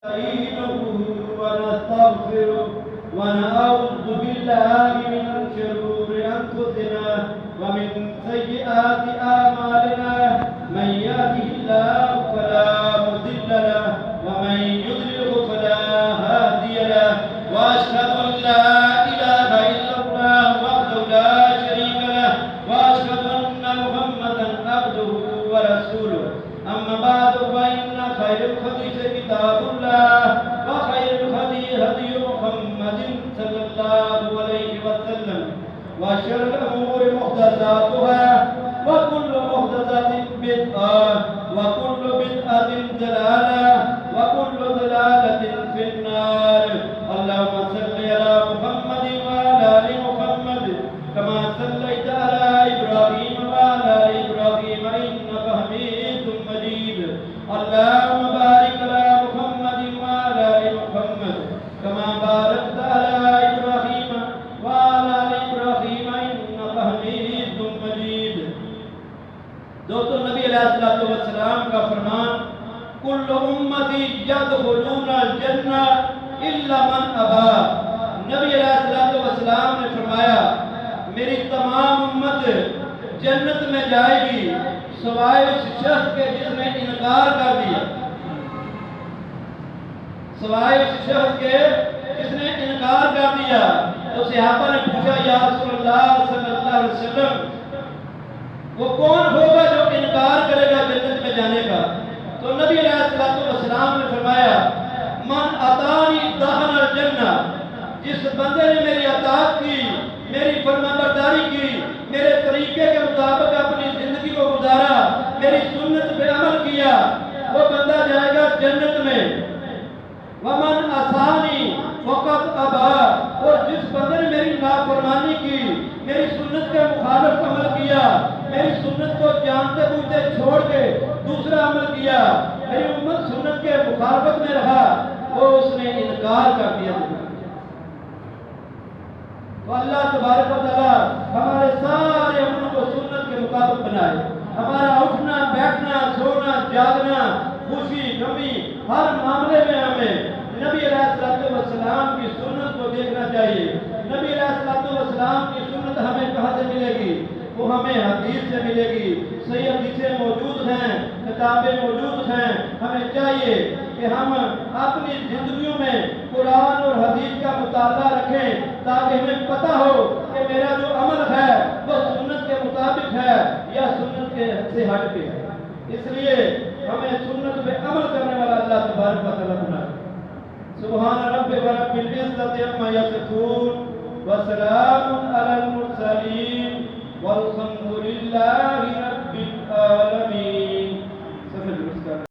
نستعينه ونستغفره ونعوذ بالله من شرور أنفسنا ومن سيئات أعمالنا من يهده الله فلا مضل له ومن يضلل فلا هادي له وأشهد أن لا إله إلا الله وحده لا شريك له وأشهد أن محمدا عبده ورسوله أما بعد فإن خير الحديث كتاب الله وخير الهدي هدي محمد صلى الله عليه وسلم وشر الأمور محدثاتها وكل محدثة بدعة وكل بدعة ضلالة وكل ضلالة في النار. اللهم صل على محمد وعلى آل محمد كما صليت على إبراهيم وعلى آل إبراهيم إنك حميد مجيد. اللهم بارك على محمد وعلى آل محمد كما باركت على إبراهيم وعلى آل إبراهيم إنك حميد مجيد. دوستو، نبی علیہ الصلوۃ والسلام کا فرمان کل امتی یدخلون الجنہ الا من ابا. نبی علیہ الصلوۃ والسلام نے فرمایا میری تمام امت جنت میں جائے گی سوائے اس شخص کے جس نے انکار کر دیا. سوائے اس شخص کے جس نے انکار کر دیا. تو صحابہ نے پوچھا یا رسول اللہ صلی اللہ علیہ وسلم وہ کون ہوگا جو انکار کرے گا جنت میں جانے کا؟ تو نبی علیہ الصلوۃ والسلام نے فرمایا من اطاعنی دخل الجنہ. جس بندے نے میری اطاعت کی، میری فرمانبرداری کی، میرے طریقے کے مطابق اپنی زندگی کو گزارا، میری سنت پہ عمل کیا، وہ بندہ جائے گا جنت میں. ومن عصانی فقط ابا. اور جس بندے نے میری نافرمانی کی، میری سنت کے مخالف عمل کیا، میری سنت کو جانتے بوجھتے چھوڑ کے دوسرا عمل کیا، میری امت سنت کے مخالفت میں رہا، وہ اس نے انکار کر دیا. تو اللہ تبارک و تعالیٰ ہمارے سارے عملوں کو سنت کے مطابق بنائے. ہمارا اٹھنا بیٹھنا سونا جاگنا خوشی غمی ہر معاملے میں ہمیں نبی علیہ الصلوۃ والسلام کی سنت کو دیکھنا چاہیے. نبی علیہ الصلوۃ والسلام کی سنت ہمیں کہاں سے ملے گی؟ وہ ہمیں حدیث سے ملے گی. صحیح حدیثیں موجود ہیں، کتابیں موجود ہیں. ہمیں چاہیے کہ ہم اپنی زندگیوں میں قرآن اور حدیث کا مطالعہ رکھیں تاکہ ہمیں پتہ ہو کہ میرا جو عمل ہے وہ سنت کے مطابق ہے یا سنت کے سے ہٹ کے ہے. اس لیے ہمیں سنت پہ عمل کرنے والا اللہ تبارک و تعالیٰ بنائے. سبحان ربک رب العزت عما یصفون وسلام علی